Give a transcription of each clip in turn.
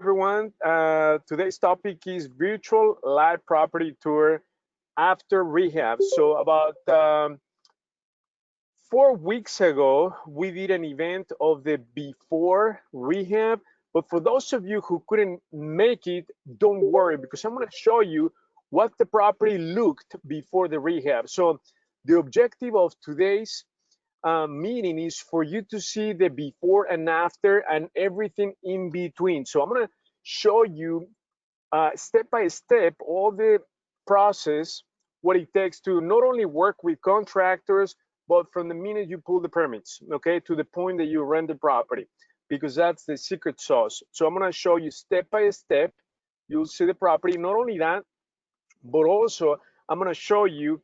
everyone. Today's topic is virtual live property tour after rehab. So about 4 weeks ago, we did an event of the before rehab. But for those of you who couldn't make it, don't worry because I'm going to show you what the property looked before the rehab. So the objective of today's meeting is for you to see the before and after and everything in between. So I'm going to show you step by step all the process, what it takes to not only work with contractors, but from the minute you pull the permits, okay, to the point that you rent the property, because that's the secret sauce. So I'm going to show you step by step. You'll see the property. Not only that, but also I'm going to show you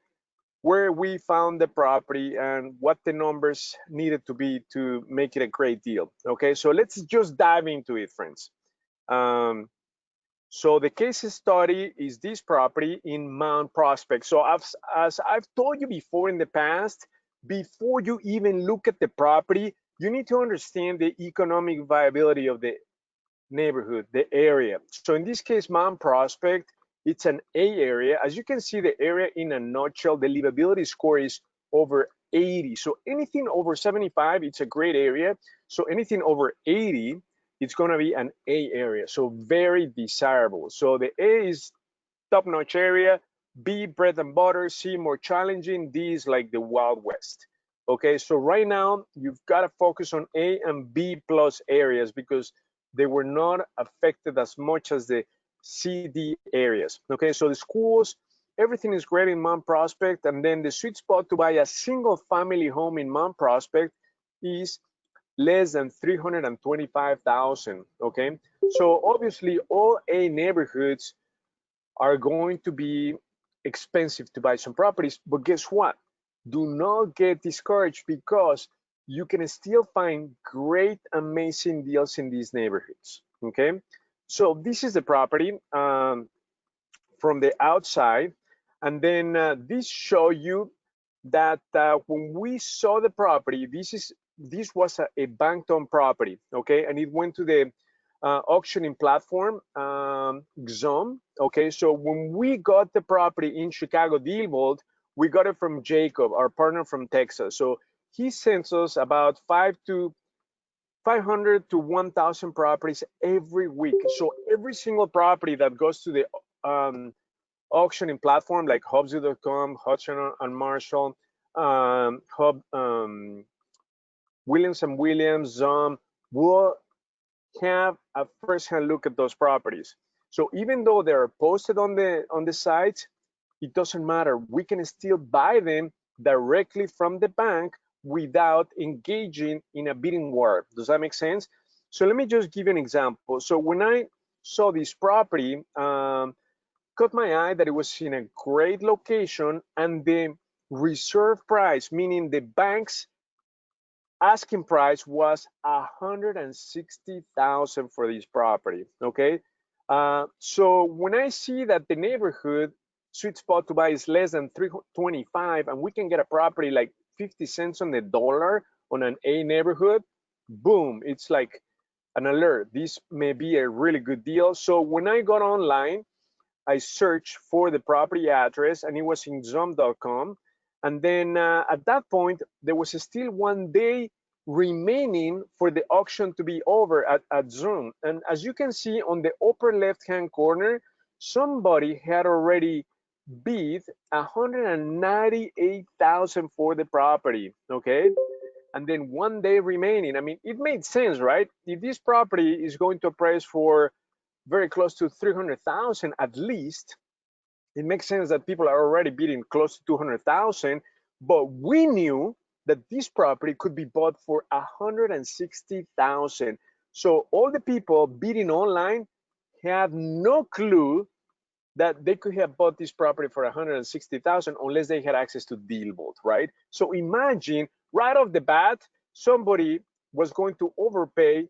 where we found the property and what the numbers needed to be to make it a great deal. Okay, so let's just dive into it, friends. Um, so the case study is this property in Mount Prospect. So as I've told you before in the past, before you even look at the property, you need to understand the economic viability of the neighborhood, the area. So in this case, Mount Prospect, it's an A area. As you can see, the area in a nutshell, the livability score is over 80. So anything over 75, it's a great area. So anything over 80, it's going to be an A area. So very desirable. So the A is top-notch area. B, bread and butter. C, more challenging. D is like the Wild West. Okay, so right now you've got to focus on A and B plus areas because they were not affected as much as the CD areas. Okay, so the schools, everything is great in Mount Prospect, and then the sweet spot to buy a single family home in Mount Prospect is less than 325,000. Okay, so obviously all A neighborhoods are going to be expensive to buy some properties, but guess what? Do not get discouraged because you can still find great, amazing deals in these neighborhoods. Okay, so this is the property from the outside, and then this show you that when we saw the property, this was a bank-owned property, okay, and it went to the auctioning platform, Xom. Okay, so when we got the property in ChicagoDealVault, we got it from Jacob, our partner from Texas. So he sends us about 500 to 1,000 properties every week. So every single property that goes to the auctioning platform like Hubzu.com, Hudson and Marshall, Williams and Williams, will have a first-hand look at those properties. So even though they're posted on the sites, it doesn't matter. We can still buy them directly from the bank without engaging in a bidding war. Does that make sense? So let me just give you an example. So when I saw this property, caught my eye that it was in a great location and the reserve price, meaning the bank's asking price was 160,000 for this property. Okay, so when I see that the neighborhood sweet spot to buy is less than 325, and we can get a property like 50 cents on the dollar on an A neighborhood, boom! It's like an alert. This may be a really good deal. So when I got online, I searched for the property address, and it was in Zoom.com. And then at that point, there was still 1 day remaining for the auction to be over at Zoom. And as you can see on the upper left-hand corner, somebody had already bid 198,000 for the property. Okay, and then 1 day remaining. I mean, it made sense, right? If this property is going to price for very close to 300,000 at least, it makes sense that people are already bidding close to 200,000, but we knew that this property could be bought for 160,000. So all the people bidding online had no clue that they could have bought this property for 160,000 unless they had access to DealVault, right? So imagine right off the bat, somebody was going to overpay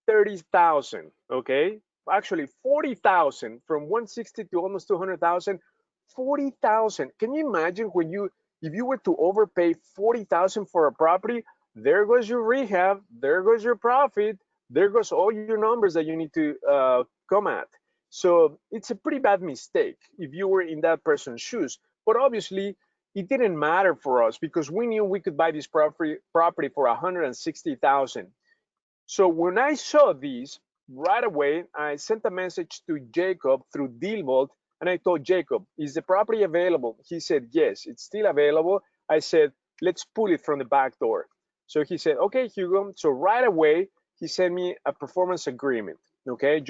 30,000, okay? Actually 40,000, from 160 to almost 200,000, 40,000. Can you imagine when if you were to overpay 40,000 for a property, there goes your rehab, there goes your profit, there goes all your numbers that you need to come at. So it's a pretty bad mistake if you were in that person's shoes. But obviously, it didn't matter for us because we knew we could buy this property for 160,000. So when I saw this, right away, I sent a message to Jacob through DealVault, and I told Jacob, is the property available? He said, yes, it's still available. I said, let's pull it from the back door. So he said, okay, Hugo. So right away, he sent me a performance agreement, okay,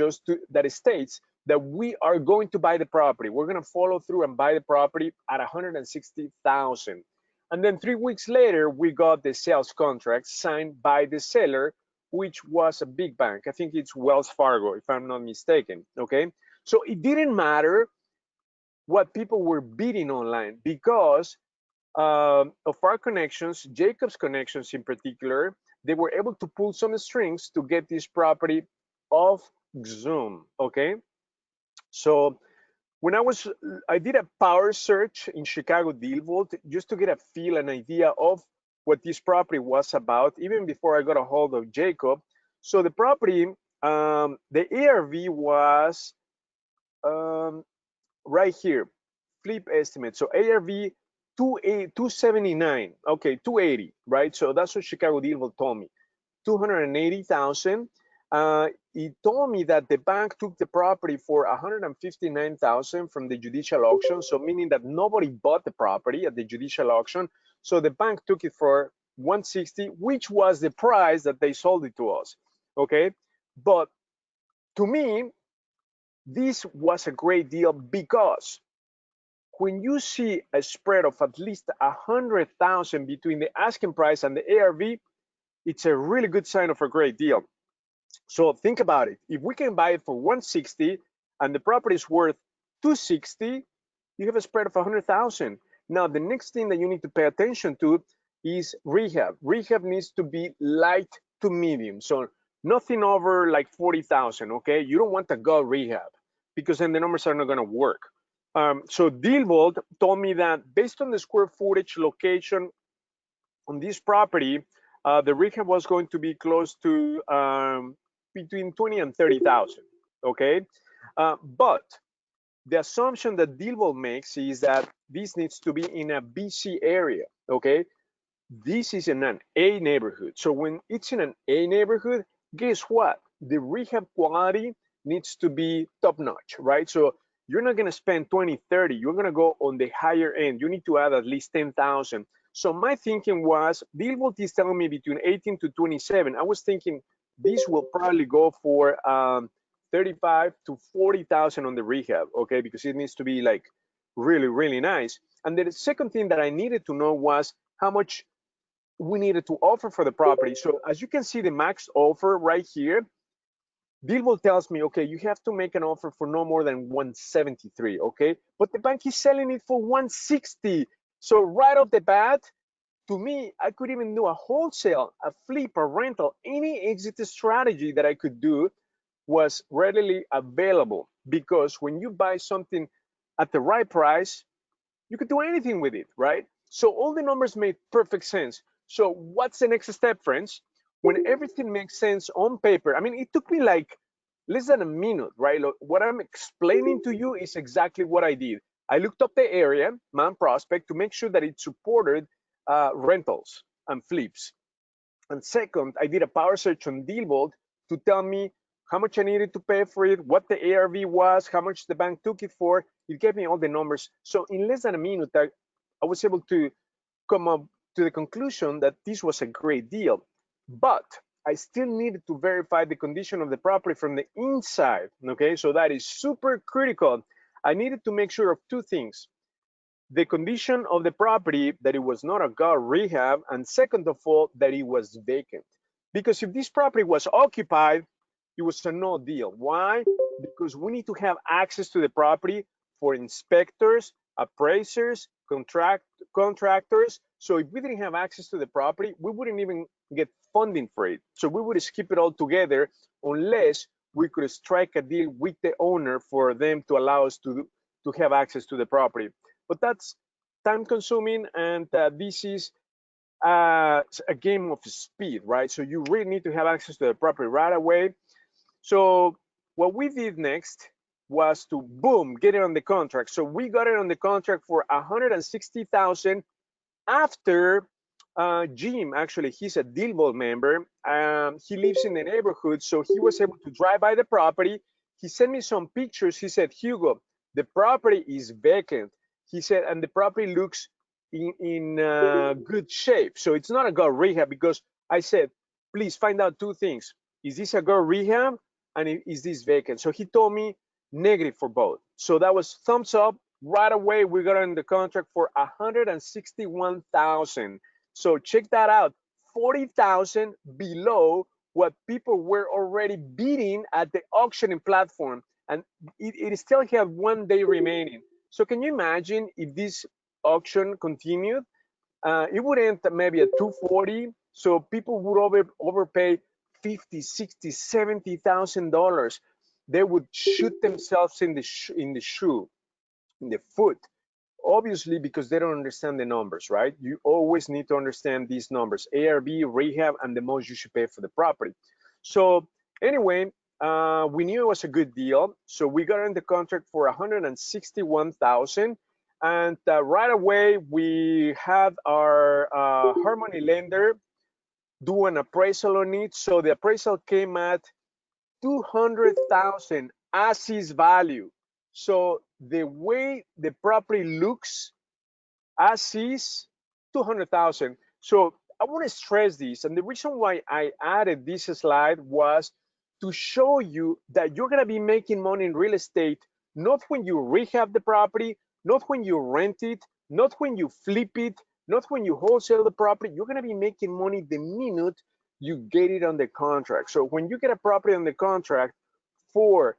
that states that we are going to buy the property. We're going to follow through and buy the property at 160,000. And then 3 weeks later, we got the sales contract signed by the seller, which was a big bank. I think it's Wells Fargo, if I'm not mistaken, okay? So it didn't matter what people were bidding online because of our connections, Jacob's connections in particular, they were able to pull some strings to get this property off Zoom, okay? So when I did a power search in ChicagoDealVault just to get a feel, an idea of what this property was about, even before I got a hold of Jacob. So the property, the ARV was right here, flip estimate. So ARV 279, okay, 280, right? So that's what ChicagoDealVault told me, 280,000. He told me that the bank took the property for 159,000 from the judicial auction, so meaning that nobody bought the property at the judicial auction. So the bank took it for 160, which was the price that they sold it to us. Okay, but to me, this was a great deal because when you see a spread of at least 100,000 between the asking price and the ARV, it's a really good sign of a great deal. So think about it. If we can buy it for 160 and the property is worth 260, you have a spread of 100,000. Now, the next thing that you need to pay attention to is rehab. Rehab needs to be light to medium. So nothing over like 40,000, okay? You don't want a gut rehab because then the numbers are not gonna work. So DealVault told me that based on the square footage location on this property, the rehab was going to be close to between 20 and 30,000, okay? But the assumption that DealVault makes is that this needs to be in a BC area, okay? This is in an A neighborhood. So when it's in an A neighborhood, guess what? The rehab quality needs to be top notch, right? So you're not gonna spend 20, 30, you're gonna go on the higher end. You need to add at least 10,000. So my thinking was, DealVault is telling me between 18 to 27. I was thinking this will probably go for 35 to 40,000 on the rehab, okay? Because it needs to be like really, really nice. And the second thing that I needed to know was how much we needed to offer for the property. So as you can see, the max offer right here, DealVault tells me, okay, you have to make an offer for no more than 173, okay? But the bank is selling it for 160. So right off the bat, to me, I could even do a wholesale, a flip, a rental, any exit strategy that I could do was readily available because when you buy something at the right price, you could do anything with it, right? So all the numbers made perfect sense. So what's the next step, friends? When everything makes sense on paper, I mean, it took me like less than a minute, right? Look, what I'm explaining to you is exactly what I did. I looked up the area, Mount Prospect, to make sure that it supported rentals and flips. And second, I did a power search on DealVault to tell me how much I needed to pay for it, what the ARV was, how much the bank took it for. It gave me all the numbers. So in less than a minute, I was able to come up to the conclusion that this was a great deal. But I still needed to verify the condition of the property from the inside, okay? So that is super critical. I needed to make sure of two things. The condition of the property, that it was not a gut rehab, and second of all, that it was vacant. Because if this property was occupied, it was a no deal. Why? Because we need to have access to the property for inspectors, appraisers, contractors. So if we didn't have access to the property, we wouldn't even get funding for it. So we would skip it all together unless we could strike a deal with the owner for them to allow us to have access to the property. But that's time consuming, and this is a game of speed, right? So you really need to have access to the property right away. So what we did next was to boom, get it on the contract. So we got it on the contract for 160,000 after Jim, actually, he's a DealVault member. He lives in the neighborhood, so he was able to drive by the property. He sent me some pictures. He said, Hugo, the property is vacant. He said, and the property looks in good shape. So it's not a go rehab, because I said, please find out two things. Is this a go rehab? And is this vacant? So he told me negative for both. So that was thumbs up. Right away, we got in the contract for 161,000. So check that out, 40,000 below what people were already bidding at the auctioning platform, and it still have 1 day remaining. So can you imagine if this auction continued? It would end maybe at 240. So people would overpay 50, 60, 70,000 dollars. They would shoot themselves in the shoe, in the foot, obviously, because they don't understand the numbers, right? You always need to understand these numbers: ARV, rehab, and the most you should pay for the property. So anyway, we knew it was a good deal, so we got in the contract for 161,000, and right away we had our Harmony lender do an appraisal on it. So the appraisal came at 200,000 as is value. So the way the property looks as is, 200,000. So I want to stress this, and the reason why I added this slide was to show you that you're going to be making money in real estate, not when you rehab the property, not when you rent it, not when you flip it, not when you wholesale the property. You're going to be making money the minute you get it on the contract. So when you get a property on the contract for,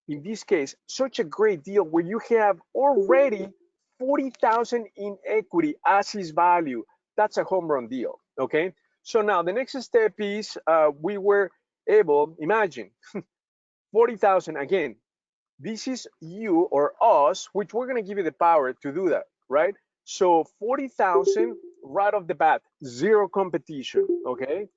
in this case, such a great deal where you have already 40,000 in equity as is value, that's a home run deal. Okay. So now the next step is we were able, imagine 40,000 again. This is you or us, which we're going to give you the power to do that, right? So 40,000 right off the bat, zero competition. Okay.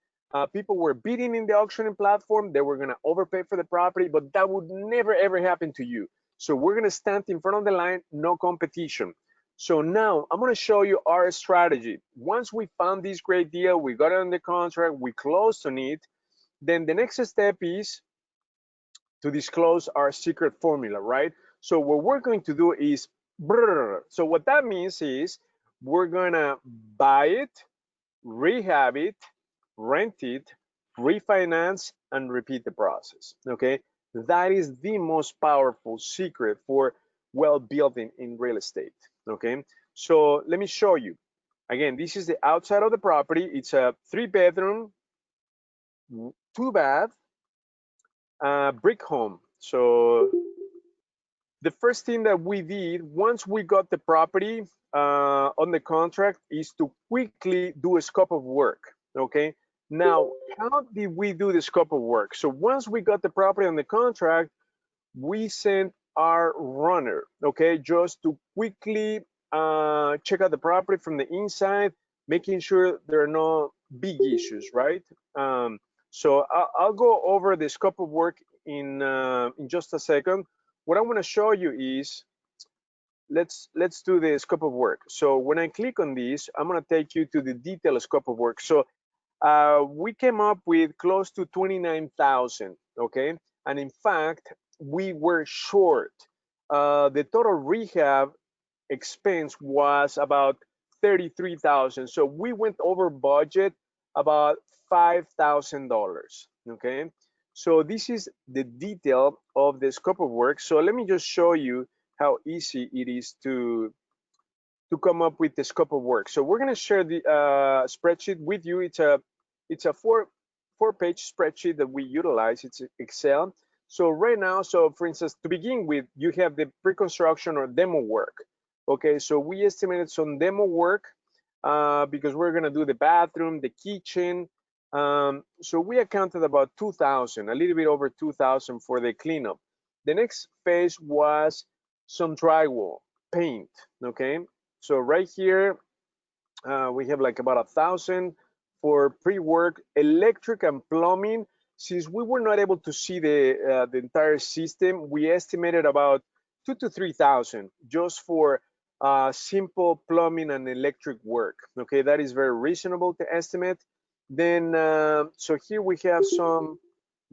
People were bidding in the auctioning platform. They were going to overpay for the property, but that would never ever happen to you. So we're going to stand in front of the line, no competition. So now I'm going to show you our strategy. Once we found this great deal, we got it on the contract, we closed on it. Then the next step is to disclose our secret formula, right? So what we're going to do is, so what that means is we're going to buy it, rehab it, rent it, refinance, and repeat the process. Okay, that is the most powerful secret for well building in real estate. Okay, so let me show you. Again, this is the outside of the property. It's a 3-bedroom, 2-bath, brick home. So the first thing that we did once we got the property on the contract is to quickly do a scope of work. Okay, now how did we do the scope of work? So once we got the property on the contract, we sent our runner, okay, just to quickly check out the property from the inside, making sure there are no big issues, right? So I'll go over the scope of work in just a second. What I want to show you is, let's do the scope of work. So when I click on this, I'm going to take you to the detailed scope of work. So we came up with close to 29,000, okay? And in fact, we were short. The total rehab expense was about 33,000. So we went over budget about $5,000, okay? So this is the detail of the scope of work. So let me just show you how easy it is to come up with the scope of work. So we're going to share the spreadsheet with you. It's a four-page spreadsheet that we utilize. It's Excel. So right now, so for instance, to begin with, you have the pre-construction or demo work. Okay, so we estimated some demo work because we're going to do the bathroom, the kitchen. So we accounted about 2,000, a little bit over 2,000 for the cleanup. The next phase was some drywall, paint. Okay, so right here, We have like about 1,000 for pre-work, electric and plumbing. Since we were not able to see the entire system, we estimated about 2,000 to 3,000 just for simple plumbing and electric work. Okay, that is very reasonable to estimate. Then, so here we have some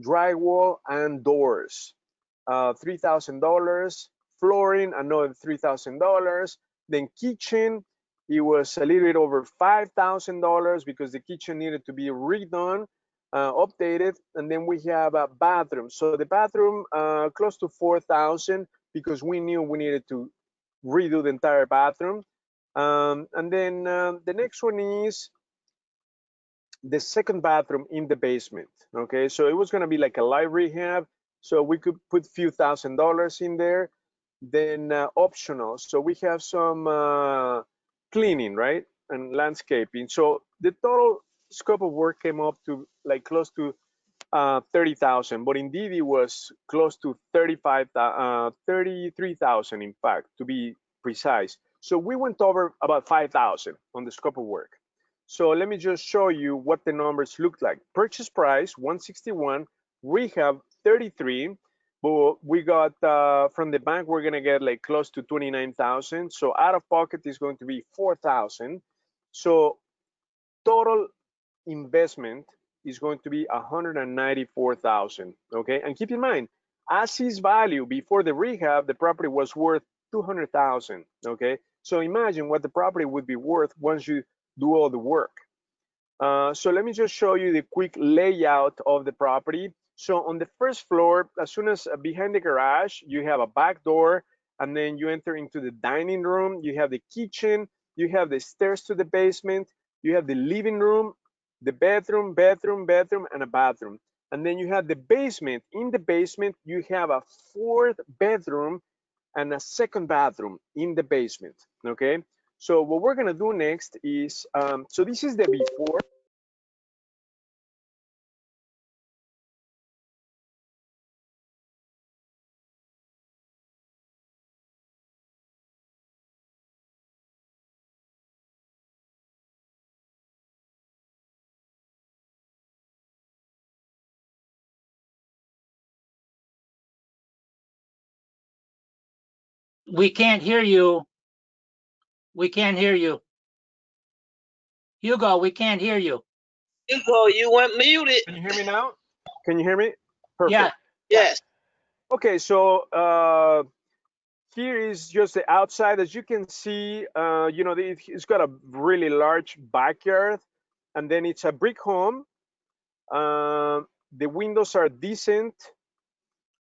drywall and doors, $3,000. Flooring, another $3,000. Then kitchen, it was a little bit over $5,000 because the kitchen needed to be redone, updated. And then we have a bathroom. So the bathroom, close to 4,000 because we knew we needed to redo the entire bathroom. And then the next one is the second bathroom in the basement. Okay, so it was going to be like a light rehab, so we could put few $1,000s in there. Then optional, so we have some cleaning, right, and landscaping. So the total scope of work came up to like close to 30,000, but indeed it was close to 33,000, in fact, to be precise. So we went over about 5,000 on the scope of work. So let me just show you what the numbers look like. Purchase price 161, rehab 33, but we got from the bank we're gonna get like close to 29,000. So out of pocket is going to be 4,000. So total investment is going to be 194,000. Okay, and keep in mind, as is value before the rehab, the property was worth 200,000. Okay, so imagine what the property would be worth once you do all the work. So let me just show you the quick layout of the property. So on the first floor, as soon as behind the garage, you have a back door, and then you enter into the dining room. You have the kitchen, you have the stairs to the basement, you have the living room, the bedroom, and a bathroom. And then you have the basement. In the basement, you have a fourth bedroom and a second bathroom in the basement. Okay, so what we're gonna do next is, so this is the before. We can't hear you. We can't hear you. Hugo, we can't hear you. Hugo, you went muted. Can you hear me now? Can you hear me? Perfect. Yeah. Yes. Okay, so here is just the outside. As you can see, you know, it's got a really large backyard, and then it's a brick home. The windows are decent.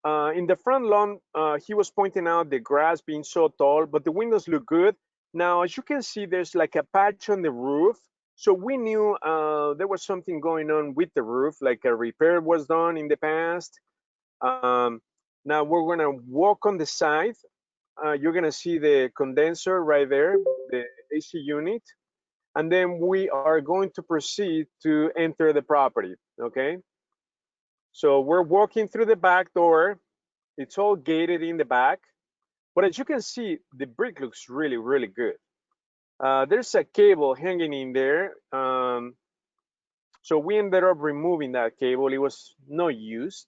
In the front lawn, he was pointing out the grass being so tall, but the windows look good. Now, as you can see, there's like a patch on the roof. So we knew there was something going on with the roof, like a repair was done in the past. Now we're gonna walk on the side. You're gonna see the condenser right there, the AC unit. And then we are going to proceed to enter the property, okay? So we're walking through the back door. It's all gated in the back. But as you can see, the brick looks really, really good. There's a cable hanging in there. So we ended up removing that cable. It was not used.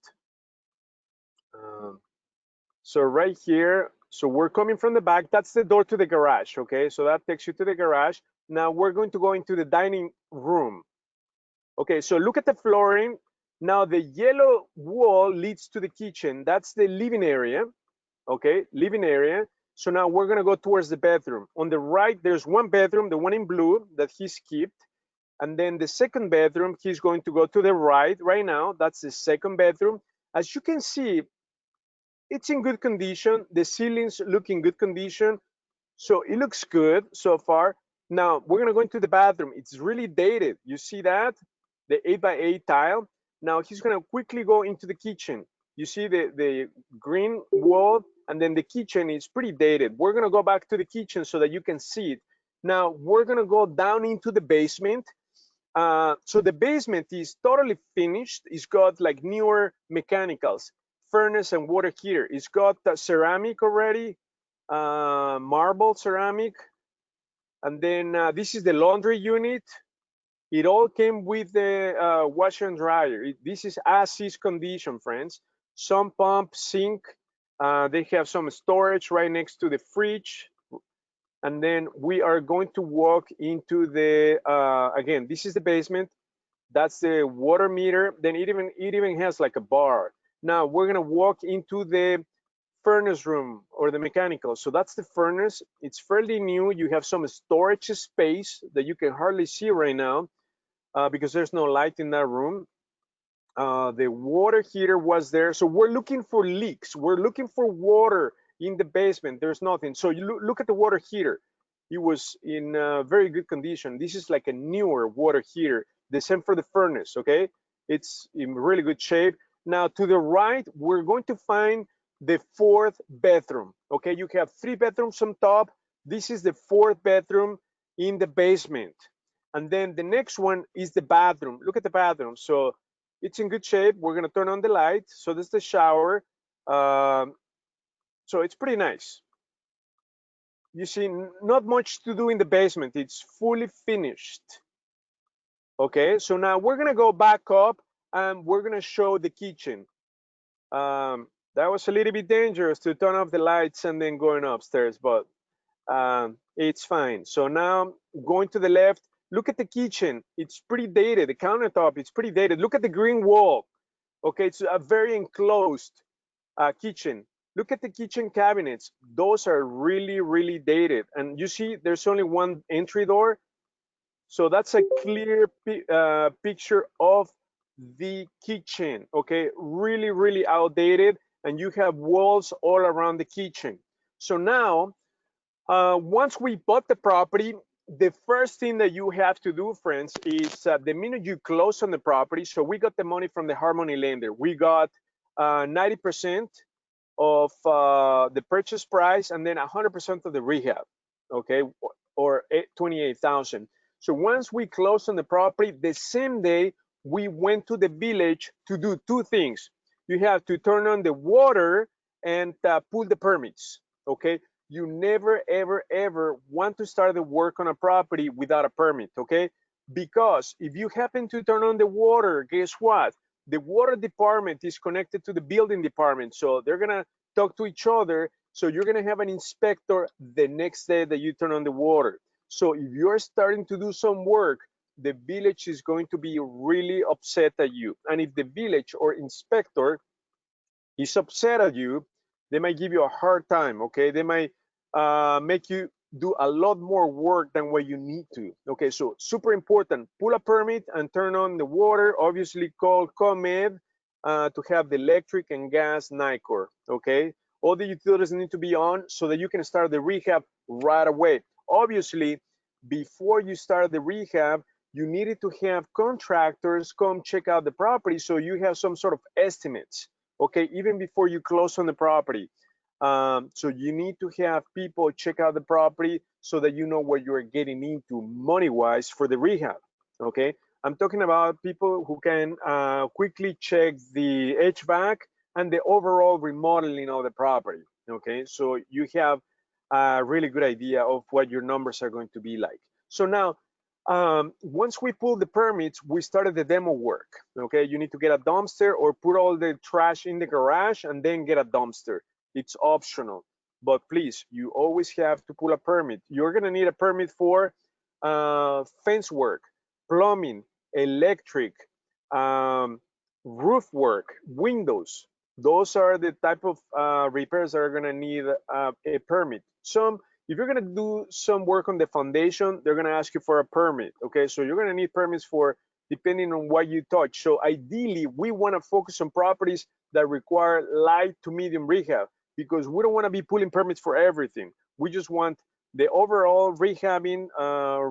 So right here, so we're coming from the back. That's the door to the garage, okay? So that takes you to the garage. Now we're going to go into the dining room. Okay, so look at the flooring. Now the yellow wall leads to the kitchen. That's the living area, okay? Living area. So now we're gonna go towards the bedroom. On the right, there's one bedroom, the one in blue that he skipped. And then the second bedroom, he's going to go to the right now. That's the second bedroom. As you can see, it's in good condition. The ceilings look in good condition. So it looks good so far. Now we're gonna go into the bathroom. It's really dated. You see that? The 8x8 tile. Now he's gonna quickly go into the kitchen. You see the green wall, and then the kitchen is pretty dated. We're gonna go back to the kitchen so that you can see it. Now we're gonna go down into the basement. So the basement is totally finished. It's got like newer mechanicals, furnace and water heater. It's got ceramic already, marble ceramic. And then this is the laundry unit. It all came with the washer and dryer. This is as-is condition, friends. Some pump, sink. They have some storage right next to the fridge. And then we are going to walk into the, again, this is the basement. That's the water meter. Then it even has like a bar. Now we're gonna walk into the furnace room or the mechanical. So that's the furnace. It's fairly new. You have some storage space that you can hardly see right now because there's no light in that room. The water heater was there. So we're looking for leaks. We're looking for water in the basement. There's nothing. So you look at the water heater. It was in very good condition. This is like a newer water heater. The same for the furnace, okay? It's in really good shape. Now to the right, we're going to find the fourth bedroom, okay? You have 3 bedrooms on top. This is the 4th bedroom in the basement. And then the next one is the bathroom. Look at the bathroom. So it's in good shape. We're gonna turn on the light. So this is the shower. So it's pretty nice. You see, not much to do in the basement. It's fully finished. Okay, so now we're gonna go back up and we're gonna show the kitchen. That was a little bit dangerous to turn off the lights and then going upstairs, but it's fine. So now going to the left, look at the kitchen. It's pretty dated. The countertop, it's pretty dated. Look at the green wall. Okay, it's a very enclosed kitchen. Look at the kitchen cabinets. Those are really, really dated. And you see there's only one entry door. So that's a clear picture of the kitchen, okay? Really, really outdated. And you have walls all around the kitchen. So now, once we bought the property, the first thing that you have to do, friends, is the minute you close on the property, so we got the money from the Harmony lender. We got 90% of the purchase price and then 100% of the rehab, okay, or 28,000. So once we closed on the property, the same day we went to the village to do 2 things. You have to turn on the water and pull the permits, okay? You never, ever, ever want to start the work on a property without a permit, okay? Because if you happen to turn on the water, guess what? The water department is connected to the building department. So they're gonna talk to each other. So you're gonna have an inspector the next day that you turn on the water. So if you're starting to do some work, the village is going to be really upset at you. And if the village or inspector is upset at you, they might give you a hard time, okay? They might make you do a lot more work than what you need to. Okay, so super important, pull a permit and turn on the water. Obviously call ComEd to have the electric and gas NICOR, okay? All the utilities need to be on so that you can start the rehab right away. Obviously, before you start the rehab, you needed to have contractors come check out the property so you have some sort of estimates, okay, even before you close on the property. So you need to have people check out the property so that you know what you're getting into money-wise for the rehab, okay? I'm talking about people who can quickly check the HVAC and the overall remodeling of the property, okay? So you have a really good idea of what your numbers are going to be like. So now, once we pull the permits, we started the demo work, okay? You need to get a dumpster or put all the trash in the garage and then get a dumpster. It's optional, but please, you always have to pull a permit. You're gonna need a permit for fence work, plumbing, electric, roof work, windows. Those are the type of repairs that are gonna need a permit. If you're gonna do some work on the foundation, they're gonna ask you for a permit, okay? So you're gonna need permits for depending on what you touch. So ideally, we wanna focus on properties that require light to medium rehab because we don't wanna be pulling permits for everything. We just want the overall rehabbing,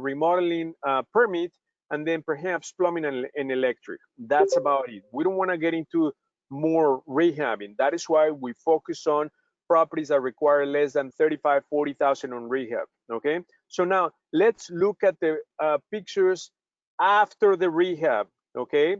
remodeling permit, and then perhaps plumbing and electric. That's about it. We don't wanna get into more rehabbing. That is why we focus on properties that require less than 35, 40,000 on rehab, okay? So now let's look at the pictures after the rehab, okay?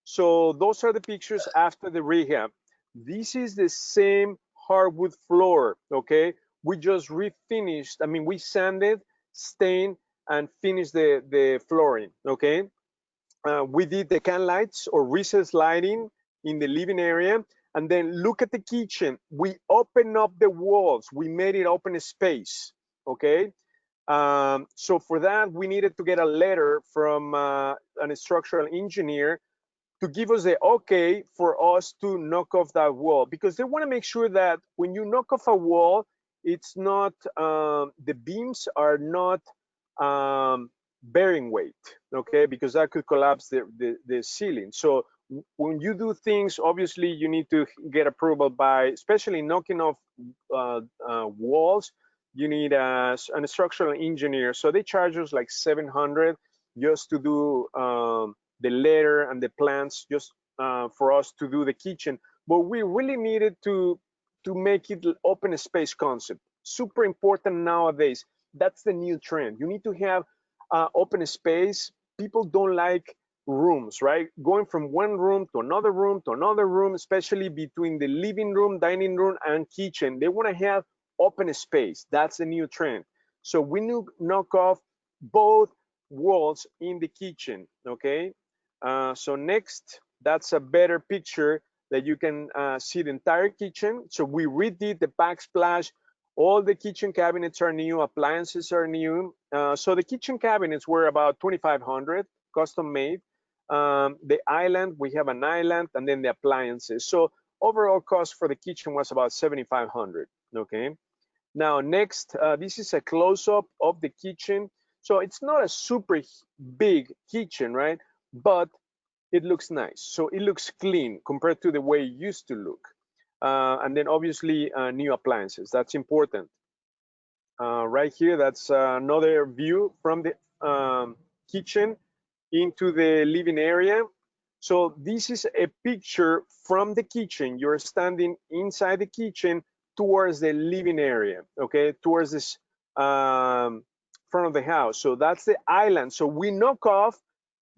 So those are the pictures after the rehab. This is the same hardwood floor, okay? We just refinished, I mean, we sanded stain, and finish the flooring, okay? We did the can lights or recessed lighting in the living area. And then look at the kitchen. We opened up the walls. We made it open space, okay? So for that, we needed to get a letter from an structural engineer to give us the okay for us to knock off that wall, because they want to make sure that when you knock off a wall, it's not, the beams are not bearing weight, okay, because that could collapse the ceiling. So when you do things, obviously you need to get approval by, especially knocking off walls, you need an structural engineer. So they charge us like $700 just to do the letter and the plans, just for us to do the kitchen. But we really needed to make it open space concept. Super important nowadays. That's the new trend. You need to have open space. People don't like rooms, right? Going from one room to another room to another room, especially between the living room, dining room, and kitchen. They want to have open space. That's the new trend. So we knock off both walls in the kitchen, okay? So next, that's a better picture that you can see the entire kitchen. So we redid the backsplash. All the kitchen cabinets are new, appliances are new. So the kitchen cabinets were about $2,500, custom made. The island, we have an island, and then the appliances. So overall cost for the kitchen was about $7,500, okay? Now next, this is a close-up of the kitchen. So it's not a super big kitchen, right? But it looks nice. So it looks clean compared to the way it used to look. And then obviously new appliances, that's important. Right here, that's another view from the kitchen into the living area. So this is a picture from the kitchen. You're standing inside the kitchen towards the living area, okay, towards this front of the house. So that's the island. So we knock off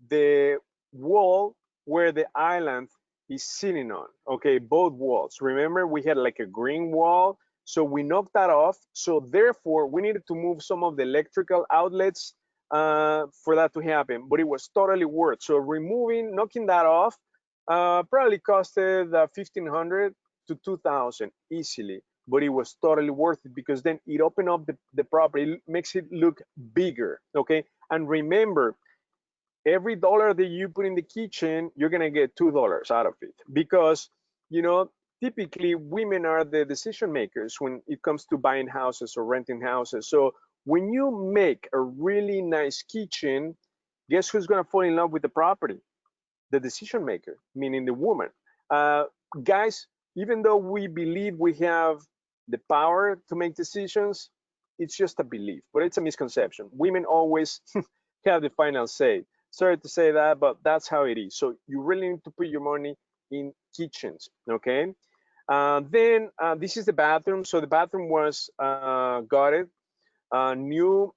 the wall where the island is sitting on, okay, both walls. Remember, we had like a green wall, so we knocked that off. So therefore, we needed to move some of the electrical outlets for that to happen, but it was totally worth. So knocking that off probably costed $1,500 to $2,000 easily, but it was totally worth it because then it opened up the property, it makes it look bigger, okay? And remember, every dollar that you put in the kitchen, you're gonna get $2 out of it, because you know, typically women are the decision makers when it comes to buying houses or renting houses. So when you make a really nice kitchen, guess who's gonna fall in love with the property? The decision maker, meaning the woman. Guys, even though we believe we have the power to make decisions, it's just a belief, but it's a misconception. Women always have the final say. Sorry to say that, but that's how it is. So you really need to put your money in kitchens, okay? Then this is the bathroom. So the bathroom was gutted, new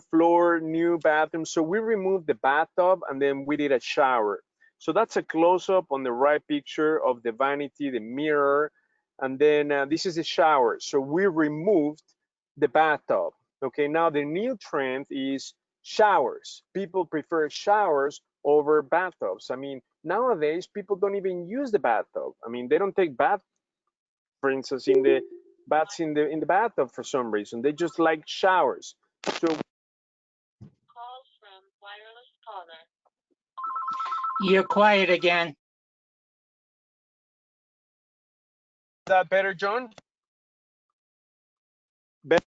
floor, new bathroom. So we removed the bathtub and then we did a shower. So that's a close-up on the right picture of the vanity, the mirror, and then this is the shower. So we removed the bathtub. Okay, now the new trend is showers. People prefer showers over bathtubs. I mean, nowadays people don't even use the bathtub. I mean, they don't take baths, for instance, in the bathtub for some reason. They just like showers. So Call from wireless caller. You're quiet again. is that better, John? Better?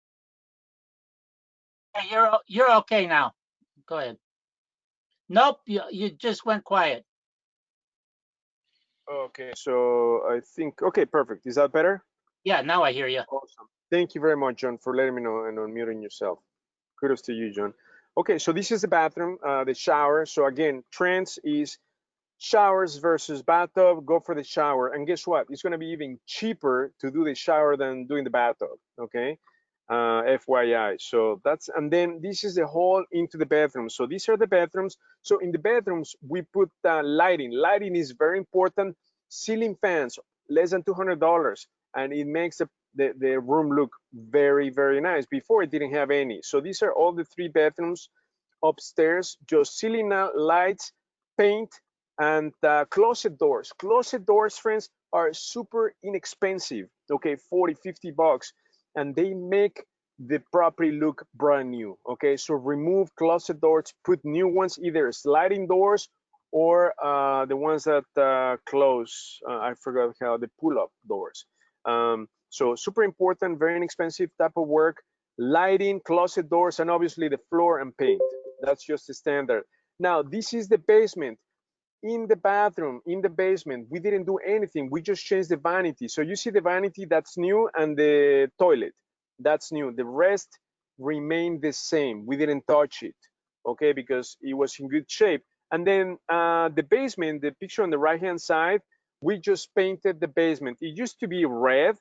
You're okay now. Go ahead. Nope, you just went quiet. Okay, so I think, okay, perfect. Is that better? Yeah, now I hear you. Awesome. Thank you very much, John, for letting me know and unmuting yourself. Kudos to you, John. Okay, so this is the bathroom, the shower. So again, trends is showers versus bathtub. Go for the shower. And guess what? It's going to be even cheaper to do the shower than doing the bathtub, okay? FYI. So that's, and then this is the hall into the bathroom. So these are the bathrooms. So in the bathrooms, we put lighting. Lighting is very important. Ceiling fans, less than $200. And it makes the room look very, very nice. Before it didn't have any. So these are all the 3 bedrooms upstairs, just ceiling out lights, paint, and closet doors. Closet doors, friends, are super inexpensive, okay, 40, 50 bucks, and they make the property look brand new, okay? So remove closet doors, put new ones, either sliding doors or the ones that close, I forgot how, the pull-up doors. So super important, very inexpensive type of work. Lighting, closet doors, and obviously the floor and paint. That's just the standard. Now, this is the basement. In the bathroom, in the basement, we didn't do anything. We just changed the vanity. So you see the vanity, that's new, and the toilet, that's new. The rest remained the same. We didn't touch it, okay, because it was in good shape. And then the basement, the picture on the right-hand side, we just painted the basement. It used to be red,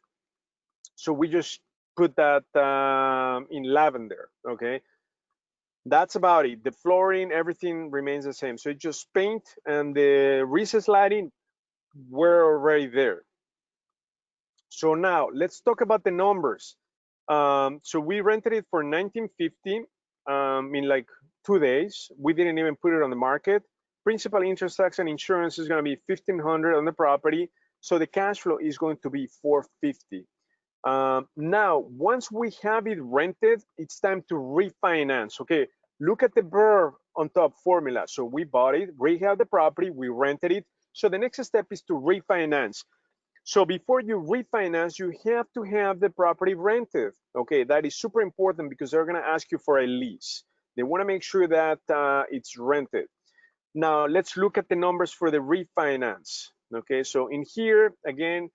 so we just put that in lavender, okay? That's about it. The flooring, everything remains the same. So it's just paint, and the recessed lighting, we're already there. So now let's talk about the numbers. So we rented it for $19.50 in like 2 days. We didn't even put it on the market. Principal, interest, tax, and insurance is going to be $1,500 on the property. So the cash flow is going to be $450. Now, once we have it rented, it's time to refinance. Okay, look at the verb on top formula. So we bought it, rehab the property, we rented it. So the next step is to refinance. So before you refinance, you have to have the property rented. Okay, that is super important because they're going to ask you for a lease. They want to make sure that it's rented. Now, let's look at the numbers for the refinance. Okay, so in here, again,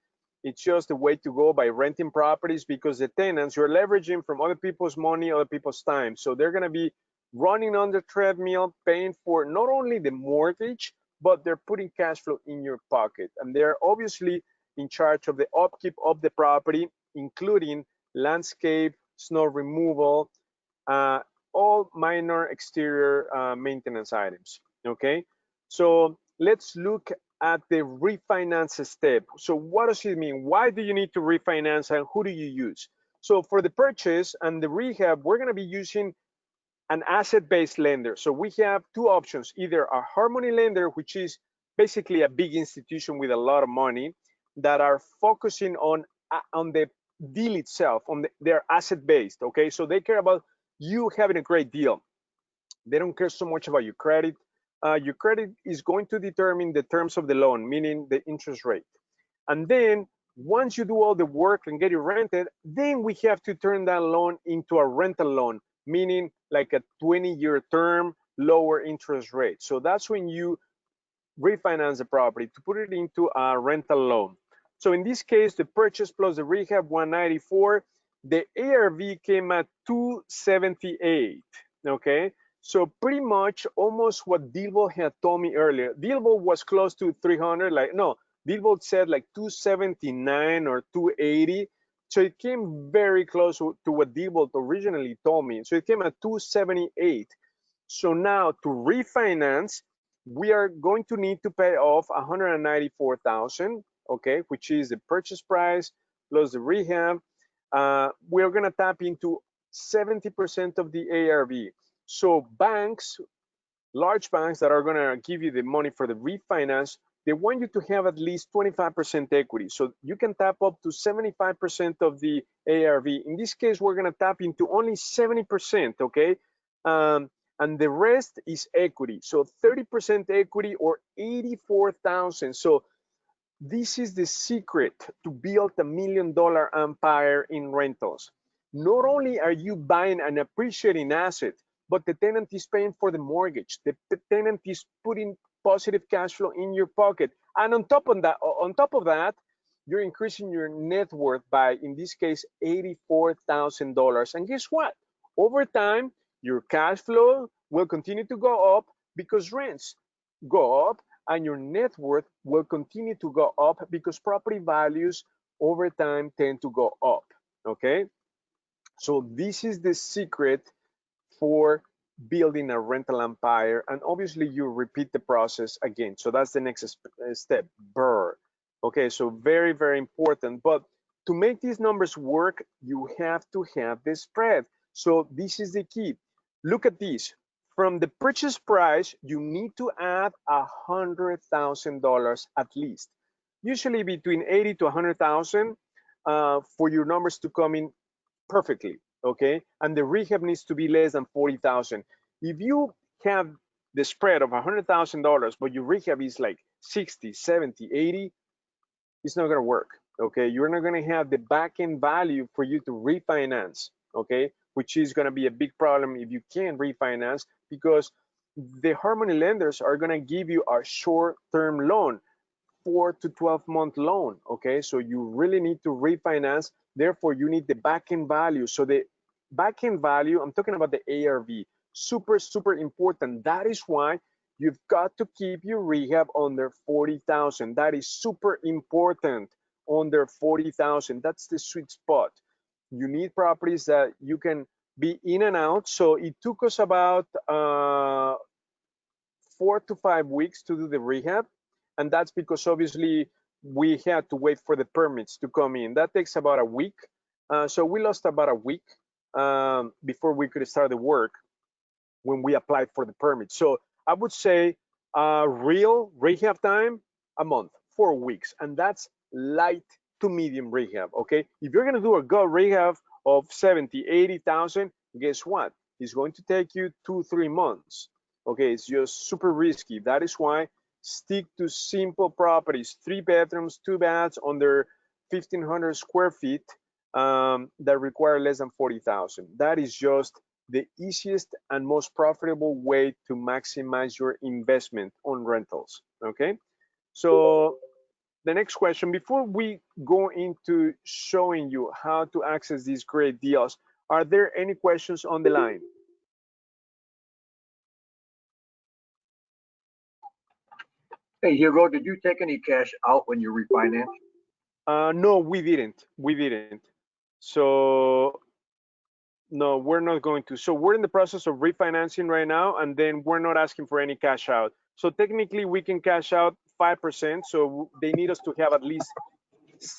it's just a way to go by renting properties, because the tenants, you're leveraging from other people's money, other people's time. So they're going to be running on the treadmill, paying for not only the mortgage, but they're putting cash flow in your pocket. And they're obviously in charge of the upkeep of the property, including landscape, snow removal, all minor exterior maintenance items. Okay, so let's look at the refinance step. So what does it mean? Why do you need to refinance, and who do you use? So for the purchase and the rehab, we're going to be using an asset-based lender. So we have 2 options, either a Harmony lender, which is basically a big institution with a lot of money that are focusing on the deal itself, they're asset-based, okay? So they care about you having a great deal. They don't care so much about your credit. Your credit is going to determine the terms of the loan, meaning the interest rate. And then once you do all the work and get it rented, then we have to turn that loan into a rental loan, meaning like a 20-year term, lower interest rate. So that's when you refinance the property to put it into a rental loan. So in this case, the purchase plus the rehab 194, the ARV came at 278, okay? So pretty much almost what DealVault had told me earlier. DealVault was close to 300, DealVault said like 279 or 280. So it came very close to what DealVault originally told me. So it came at 278. So now to refinance, we are going to need to pay off 194,000, okay, which is the purchase price plus the rehab. We're going to tap into 70% of the ARV. So banks, large banks that are going to give you the money for the refinance, they want you to have at least 25% equity. So you can tap up to 75% of the ARV. In this case, we're going to tap into only 70%, okay? And the rest is equity. So 30% equity or 84,000. So this is the secret to build $1 million empire in rentals. Not only are you buying an appreciating asset, but the tenant is paying for the mortgage. The tenant is putting positive cash flow in your pocket. And on top of that, you're increasing your net worth by, in this case, $84,000. And guess what? Over time, your cash flow will continue to go up because rents go up, and your net worth will continue to go up because property values over time tend to go up, okay? So this is the secret for building a rental empire, and obviously you repeat the process again. So that's the next step, BRRRR. Okay, so very, very important. But to make these numbers work, you have to have the spread. So this is the key. Look at this. From the purchase price, you need to add $100,000 at least. Usually between 80 to 100,000 for your numbers to come in perfectly, okay? And the rehab needs to be less than 40,000. If you have the spread of $100,000, but your rehab is like 60, 70, 80, it's not gonna work, okay? You're not gonna have the back-end value for you to refinance, okay? Which is gonna be a big problem if you can't refinance, because the Harmony lenders are gonna give you a short-term loan, 4 to 12-month loan, okay? So you really need to refinance, therefore you need the back-end value. So the back-end value, I'm talking about the ARV, super, super important. That is why you've got to keep your rehab under 40,000. That is super important, under 40,000. That's the sweet spot. You need properties that you can be in and out. So it took us about 4 to 5 weeks to do the rehab. And that's because obviously we had to wait for the permits to come in. That takes about a week. So we lost about a week before we could start the work when we applied for the permit. So I would say real rehab time, a month, 4 weeks. And that's light to medium rehab, okay? If you're gonna do a gut rehab of 70, 80,000, guess what? It's going to take you 2-3 months. Okay, it's just super risky. That is why stick to simple properties, 3 bedrooms, 2 baths under 1,500 square feet that require less than 40,000. That is just the easiest and most profitable way to maximize your investment on rentals, okay? So the next question, before we go into showing you how to access these great deals, are there any questions on the line? Hey, Hugo, did you take any cash out when you refinanced? No, we didn't. We didn't. So no, we're not going to. So we're in the process of refinancing right now, and then we're not asking for any cash out. So technically, we can cash out 5%. So they need us to have at least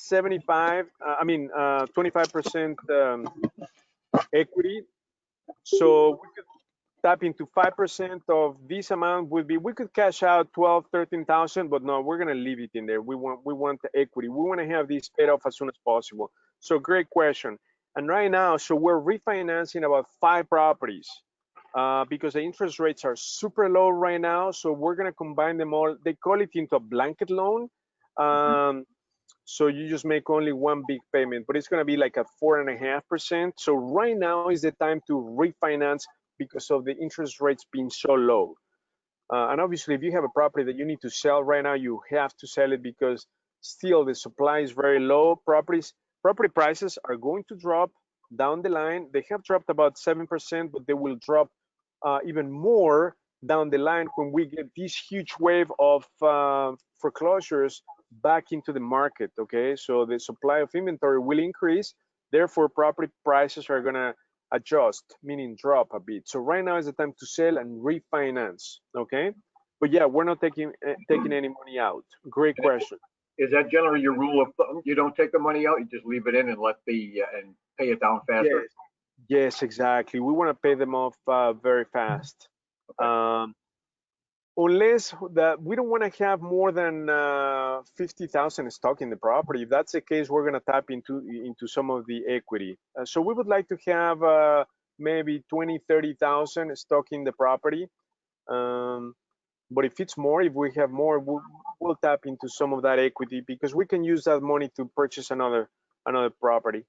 25% equity. So we could tap into 5% of this amount. Would be, we could cash out 12, 13,000, but no, we're gonna leave it in there. We want the equity. We want to have this paid off as soon as possible. So great question. And right now, so we're refinancing about 5 properties because the interest rates are super low right now. So we're gonna combine them all. They call it into a blanket loan. So you just make only one big payment, but it's gonna be like a 4.5%. So right now is the time to refinance because of the interest rates being so low. And obviously, if you have a property that you need to sell right now, you have to sell it because still the supply is very low. Property prices are going to drop down the line. They have dropped about 7%, but they will drop even more down the line when we get this huge wave of foreclosures back into the market, okay? So the supply of inventory will increase, therefore property prices are gonna adjust, meaning drop a bit. So right now is the time to sell and refinance, okay? But yeah, we're not taking any money out. Great question. Is that generally your rule of thumb? You don't take the money out, you just leave it in and let the and pay it down faster? Yes, exactly. We want to pay them off very fast. Okay. Unless that we don't want to have more than 50,000 stock in the property. If that's the case, we're going to tap into some of the equity. So we would like to have maybe 20, 30,000 stock in the property. But if it's more, if we have more, we'll tap into some of that equity because we can use that money to purchase another property.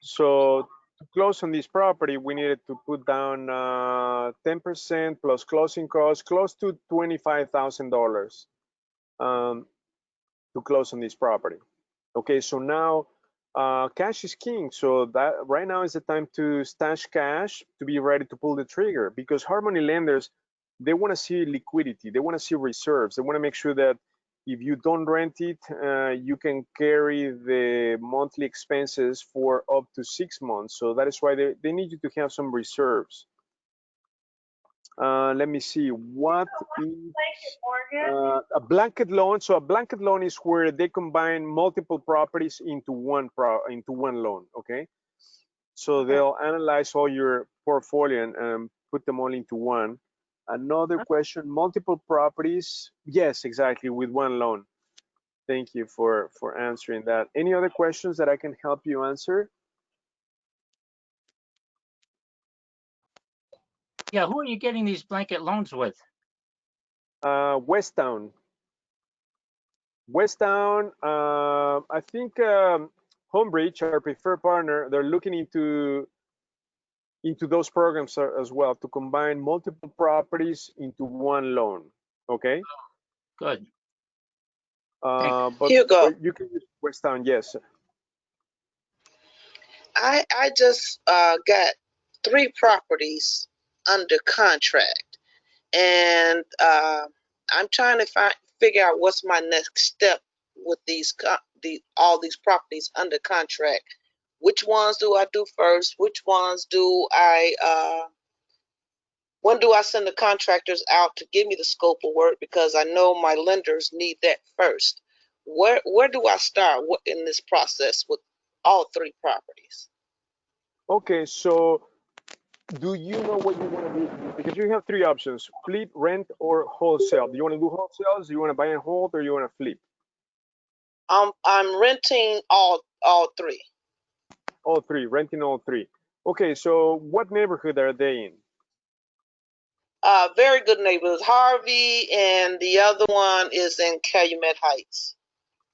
So to close on this property, we needed to put down 10% plus closing costs, close to $25,000 to close on this property. Okay, so now cash is king. So that right now is the time to stash cash to be ready to pull the trigger because Harmony lenders, they want to see liquidity, they want to see reserves, they want to make sure that if you don't rent it, you can carry the monthly expenses for up to 6 months. So that is why they need you to have some reserves. Let me see, what is a blanket loan? So a blanket loan is where they combine multiple properties into one loan, okay? So they'll analyze all your portfolio and put them all into one. Another question, multiple properties? Yes, exactly, with one loan. Thank you for answering that. Any other questions that I can help you answer? Yeah, who are you getting these blanket loans with? Westtown. I think Homebridge, our preferred partner, they're looking into those programs as well to combine multiple properties into one loan. Okay. Good. But Hugo, you can use Westtown, yes. I just got 3 properties under contract, and I'm trying to figure out what's my next step with all these properties under contract. Which ones do I do first? Which ones do I when do I send the contractors out to give me the scope of work? Because I know my lenders need that first. Where do I start in this process with all 3 properties? Okay, so do you know what you want to do? Because you have 3 options: flip, rent, or wholesale. Do you want to do wholesale? Do you want to buy and hold, or you want to flip? I'm renting all 3. All 3, renting all 3. Okay, so what neighborhood are they in? Very good neighbors, Harvey, and the other one is in Calumet Heights.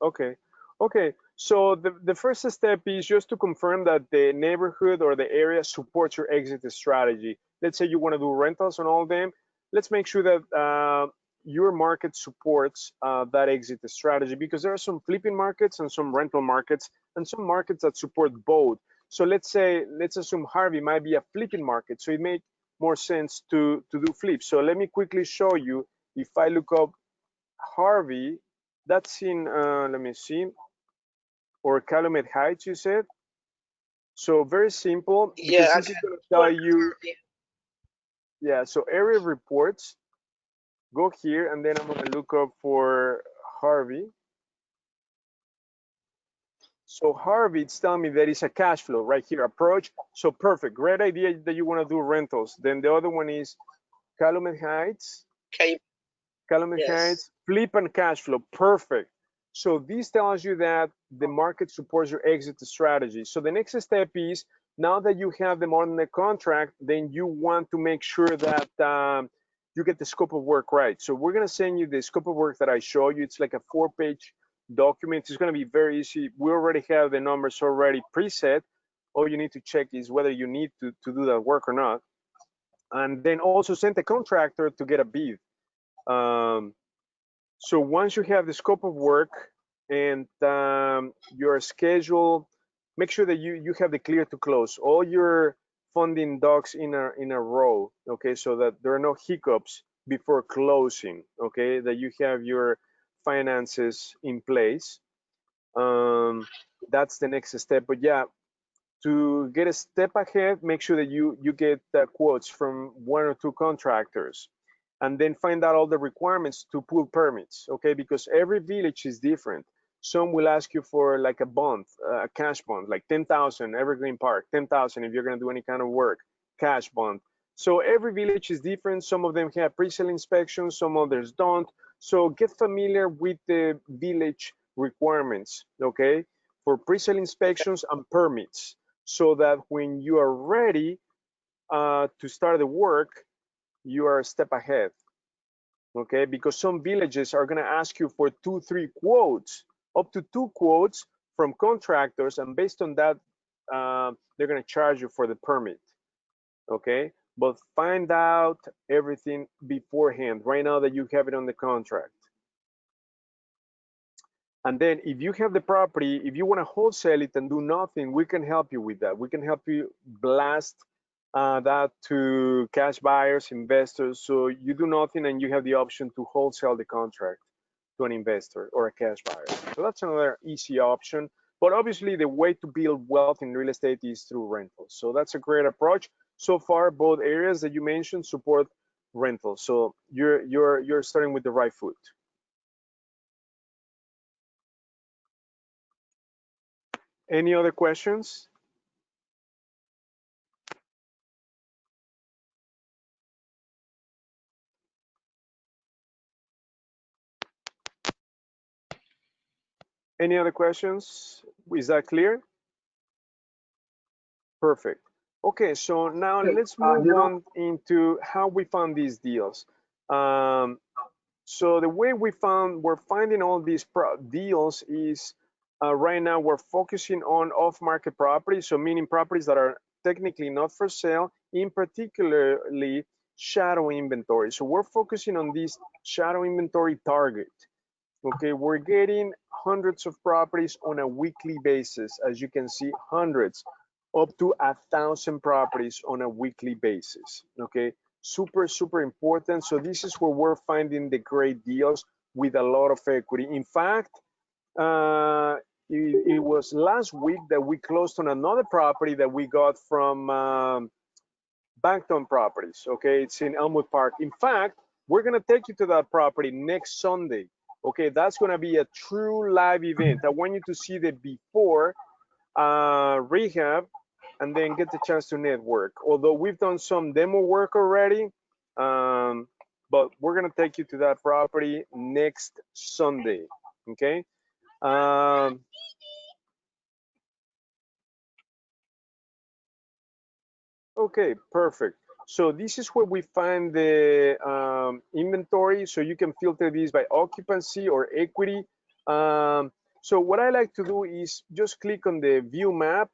Okay. Okay. So the first step is just to confirm that the neighborhood or the area supports your exit strategy. Let's say you want to do rentals on all of them. Let's make sure that your market supports that exit strategy, because there are some flipping markets and some rental markets and some markets that support both. So let's assume Harvey might be a flipping market. So it makes more sense to do flips. So let me quickly show you. If I look up Harvey, that's in, let me see, or Calumet Heights, you said? So very simple, because Yeah, I this got is going to tell you, Harvey. yeah, so area reports, go here, and then I'm going to look up for Harvey. So Harvey, it's telling me that it's a cash flow right here, approach. So perfect, great idea that you want to do rentals. Then the other one is Calumet Heights. Okay. Calumet Yes. Heights, flip and cash flow, perfect. So this tells you that the market supports your exit strategy. So the next step is, now that you have them on the contract, then you want to make sure that you get the scope of work right. So we're gonna send you the scope of work that I show you. It's like a 4-page document. It's gonna be very easy. We already have the numbers already preset. All you need to check is whether you need to do that work or not. And then also send the contractor to get a bid. So once you have the scope of work and your schedule, make sure that you have the clear to close, all your funding docs in a row, okay, so that there are no hiccups before closing, okay, that you have your finances in place. That's the next step. But yeah, to get a step ahead, make sure that you get quotes from 1 or 2 contractors, and then find out all the requirements to pull permits, okay? Because every village is different. Some will ask you for like a bond, a cash bond, like 10,000, Evergreen Park, 10,000 if you're gonna do any kind of work, cash bond. So every village is different. Some of them have pre-sale inspections, some others don't. So get familiar with the village requirements, okay? For pre-sale inspections and permits, so that when you are ready to start the work, you are a step ahead, okay? Because some villages are gonna ask you for 2, 3 quotes, up to 2 quotes from contractors, and based on that, they're gonna charge you for the permit, okay? But find out everything beforehand, right now that you have it on the contract. And then if you have the property, if you wanna wholesale it and do nothing, we can help you with that. We can help you blast that to cash buyers, investors. So you do nothing and you have the option to wholesale the contract to an investor or a cash buyer. So that's another easy option. But obviously the way to build wealth in real estate is through rentals. So that's a great approach. So far, both areas that you mentioned support rental. So you're starting with the right foot. Any other questions? Any other questions? Is that clear? Perfect. Okay, so now Okay, let's move you know- on into how we found these deals. So the way we're finding all these deals is right now we're focusing on off-market properties, so meaning properties that are technically not for sale, in particularly shadow inventory. So we're focusing on this shadow inventory target. Okay, we're getting hundreds of properties on a weekly basis. As you can see, hundreds, up to 1,000 properties on a weekly basis. Okay, super important. So this is where we're finding the great deals with a lot of equity. In fact, it was last week that we closed on another property that we got from Bankton Properties. Okay, it's in Elmwood Park. In fact, we're gonna take you to that property next Sunday. Okay, that's gonna be a true live event. I want you to see the before rehab and then get the chance to network. Although we've done some demo work already, but we're gonna take you to that property next Sunday. Okay. Okay, perfect. So this is where we find the inventory. So you can filter these by occupancy or equity. So what I like to do is just click on the view map,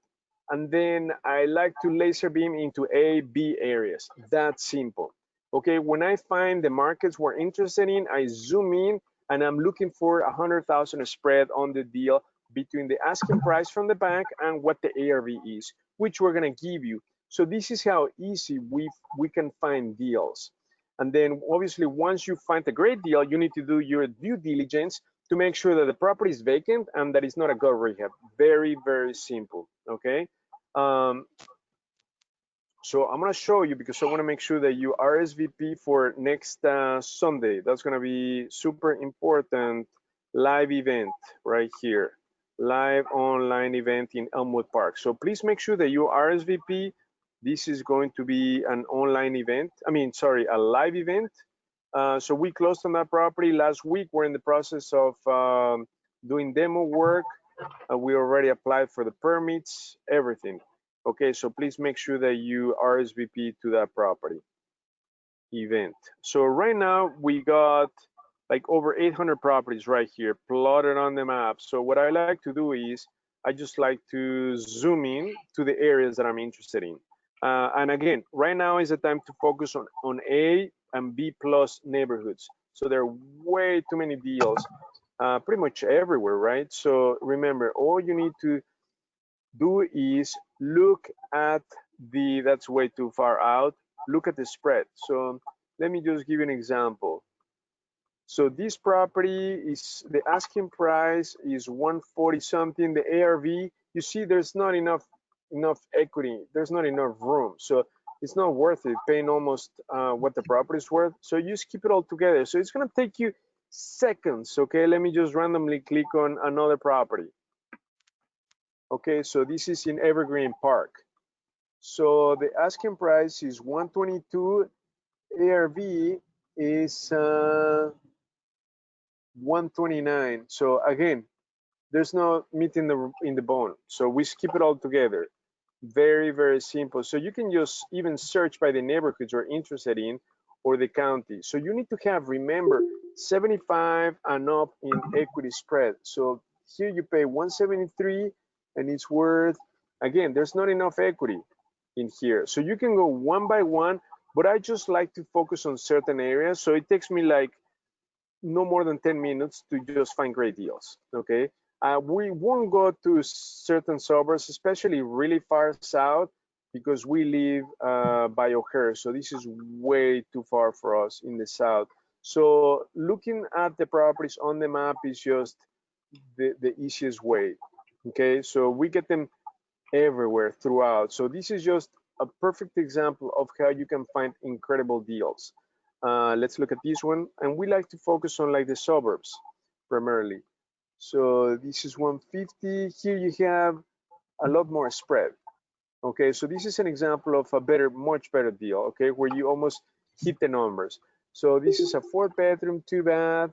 and then I like to laser beam into A, B areas. That's simple. Okay, when I find the markets we're interested in, I zoom in and I'm looking for 100,000 spread on the deal between the asking price from the bank and what the ARV is, which we're gonna give you. So this is how easy we can find deals. And then obviously once you find a great deal, you need to do your due diligence to make sure that the property is vacant and that it's not a gut rehab. Very simple, okay? So I'm gonna show you because I wanna make sure that you RSVP for next Sunday. That's gonna be super important live event right here. Live online event in Elmwood Park. So please make sure that you RSVP. This is going to be an online event. A live event. So we closed on that property last week. We're in the process of doing demo work. We already applied for the permits, everything. Okay, so please make sure that you RSVP to that property event. So right now we got like over 800 properties right here plotted on the map. So what I like to do is I just like to zoom in to the areas that I'm interested in. And again, right now is the time to focus on A and B plus neighborhoods. So there are way too many deals, pretty much everywhere, right? So remember, all you need to do is look at that's way too far out, look at the spread. So let me just give you an example. So this property is, the asking price is 140 something, the ARV, you see there's not enough equity, there's not enough room. So it's not worth it paying almost what the property is worth. So you just keep it all together. So it's gonna take you seconds, okay? Let me just randomly click on another property. Okay, so this is in Evergreen Park. So the asking price is 122, ARV is 129. So again, there's no meat in the bone. So we skip it all together. Very simple. So you can just even search by the neighborhoods you're interested in or the county. So you need to have, remember, 75 and up in equity spread. So here you pay 173 and it's worth, again, there's not enough equity in here. So you can go one by one, but I just like to focus on certain areas. So it takes me like no more than 10 minutes to just find great deals, okay? We won't go to certain suburbs, especially really far south, because we live by O'Hare. So this is way too far for us in the south. So looking at the properties on the map is just the easiest way, okay? So we get them everywhere throughout. So this is just a perfect example of how you can find incredible deals. Let's look at this one. And we like to focus on like the suburbs primarily. So this is 150. Here you have a lot more spread. Okay, so this is an example of a better, much better deal, okay, where you almost hit the numbers. So this is a 4-bedroom, 2-bath,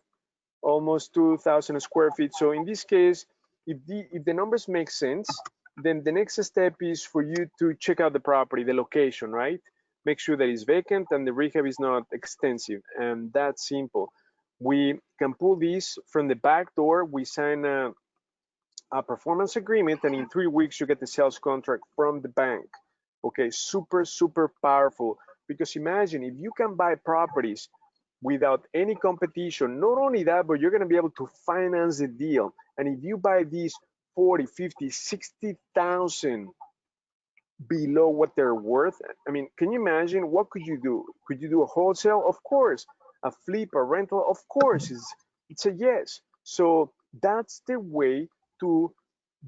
almost 2,000 square feet. So in this case, if the numbers make sense, then the next step is for you to check out the property, the location, right? Make sure that it's vacant and the rehab is not extensive, and that's simple. We can pull this from the back door. We sign a performance agreement, and in 3 weeks you get the sales contract from the bank. Okay, super, super powerful, because imagine if you can buy properties without any competition. Not only that, but you're going to be able to finance the deal. And if you buy these 40, 50, 60,000 below what they're worth, I mean, can you imagine? What could you do? Could you do a wholesale? Of course. A flip, a rental? Of course. It's a yes. So that's the way to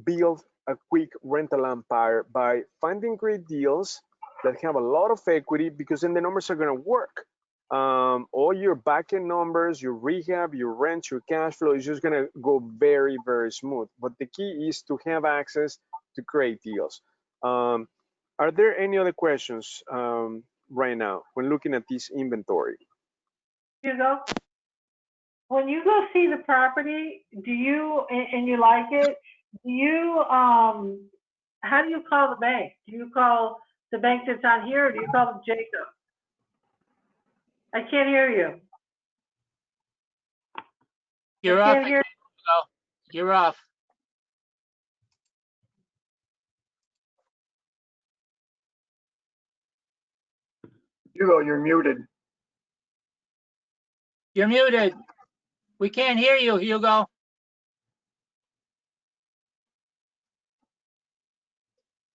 build a quick rental empire, by finding great deals that have a lot of equity, because then the numbers are going to work. All your backend numbers, your rehab, your rent, your cash flow is just going to go very, very smooth. But the key is to have access to great deals. Are there any other questions right now when looking at this inventory? Hugo, when you go see the property, do you, and you like it, do you, how do you call the bank? Do you call the bank that's on here, or do you call them Jacob? I can't hear you. You're I off. can't hear. You're off. Hugo, you're muted. You're muted. We can't hear you, Hugo.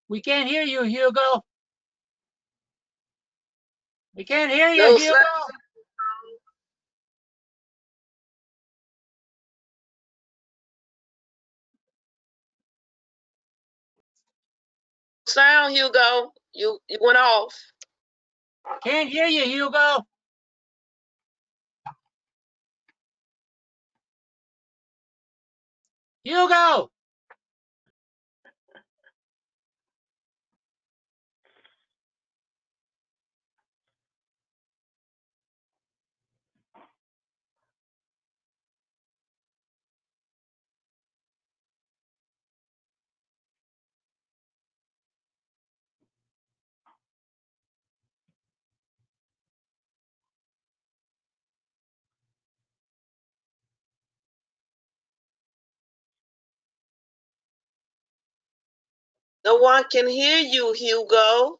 We can't hear you, Hugo. We can't hear you, No Hugo. sound, Hugo. You went off. Can't hear you, Hugo. Hugo. No one can hear you, Hugo.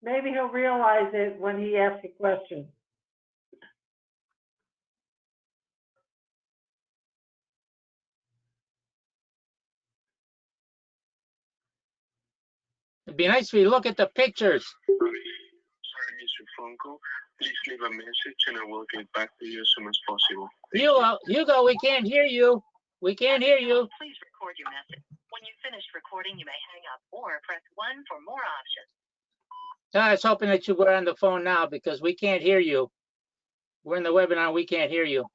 Maybe he'll realize it when he asks a question. It'd be nice if you look at the pictures. Sorry, Mr. Franco. Please leave a message and I will get back to you as soon as possible. Hugo, we can't hear you. We can't hear you. Please record your message. When you've finished recording, you may hang up or press 1 for more options. I was hoping that you were on the phone now, because we can't hear you. We're in the webinar. We can't hear you.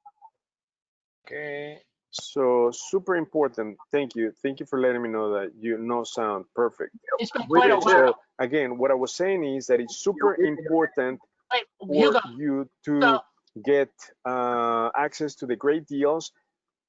Okay. So super important. Thank you. Thank you for letting me know that you know sound perfect. It's been quite a Okay, while. so again, what I was saying is that it's super important Wait, for Hugo. you to Hugo. get access to the great deals,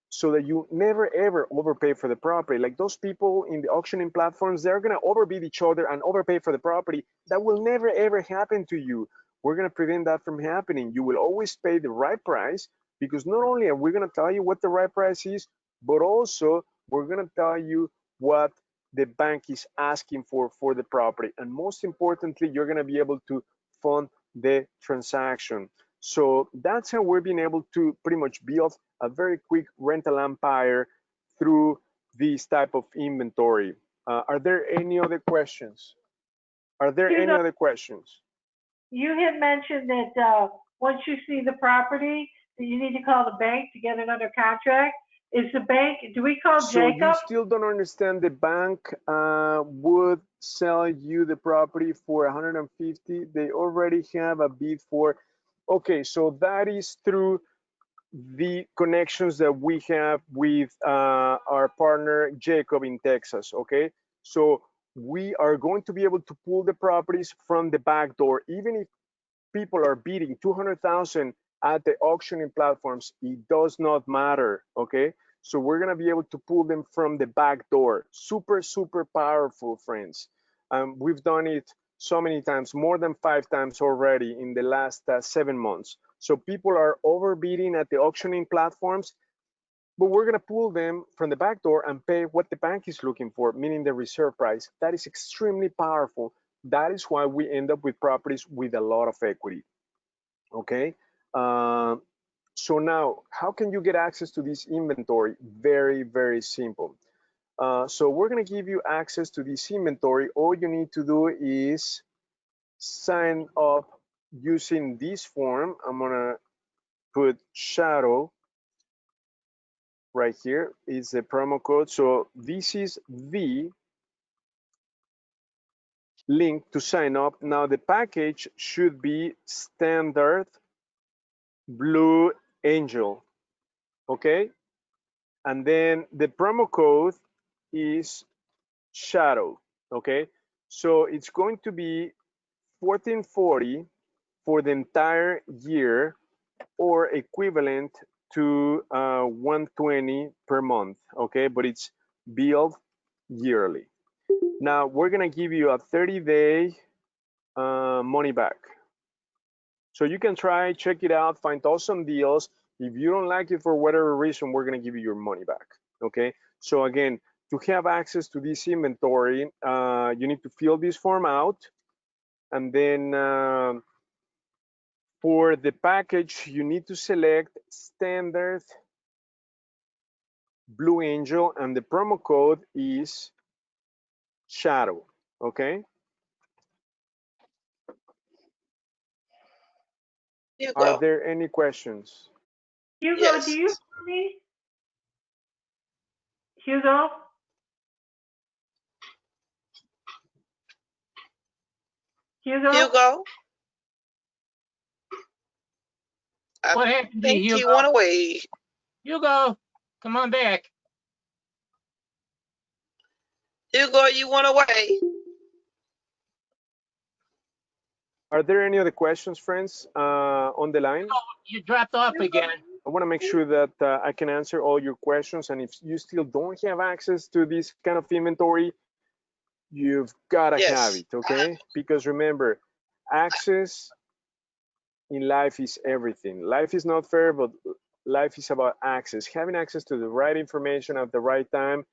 so that you never ever overpay for the property. Like those people in the auctioning platforms, they're gonna overbid each other and overpay for the property. That will never ever happen to you. We're gonna prevent that from happening. You will always pay the right price, because not only are we gonna tell you what the right price is, but also we're gonna tell you what the bank is asking for the property. And most importantly, you're gonna be able to fund the transaction. So that's how we're being able to pretty much build a very quick rental empire through this type of inventory. Are there any other questions? Are there any other questions? You had mentioned that once you see the property, you need to call the bank to get it under contract? Is the bank, do we call So you Jacob? still don't understand, the bank would sell you the property for 150. They already have a bid for, okay, so that is through the connections that we have with our partner Jacob in Texas, okay? So we are going to be able to pull the properties from the back door. Even if people are bidding 200,000 at the auctioning platforms, it does not matter, okay? So we're gonna be able to pull them from the back door. Super, super powerful, friends. We've done it so many times, more than 5 times already in the last 7 months. So people are overbidding at the auctioning platforms, but we're gonna pull them from the back door and pay what the bank is looking for, meaning the reserve price. That is extremely powerful. That is why we end up with properties with a lot of equity, okay? So now, how can you get access to this inventory? Very, very simple. So we're gonna give you access to this inventory. All you need to do is sign up using this form. I'm gonna put shadow right here. Is the promo code. So this is the link to sign up. Now the package should be standard Blue Angel, okay? And then the promo code is shadow, okay? So it's going to be 1440 for the entire year, or equivalent to 120 per month, okay? But it's billed yearly. Now we're gonna give you a 30-day money back. So you can try, check it out, find awesome deals. If you don't like it for whatever reason, we're gonna give you your money back, okay? So again, to have access to this inventory, you need to fill this form out, and then for the package, you need to select standard Blue Angel, and the promo code is shadow, okay? Hugo, Are there any questions? Hugo, do yes. you hear me? Hugo? Hugo? Hugo, I What happened to think you, he Hugo? went away. Hugo, come on back. Hugo, you went away. Are there any other questions, friends, on the line? You dropped off Hugo, again. I want to make sure that I can answer all your questions. And if you still don't have access to this kind of inventory, you've got to have Yes. it, okay? Because remember, access in life is everything. Life is not fair, but life is about access. Having access to the right information at the right time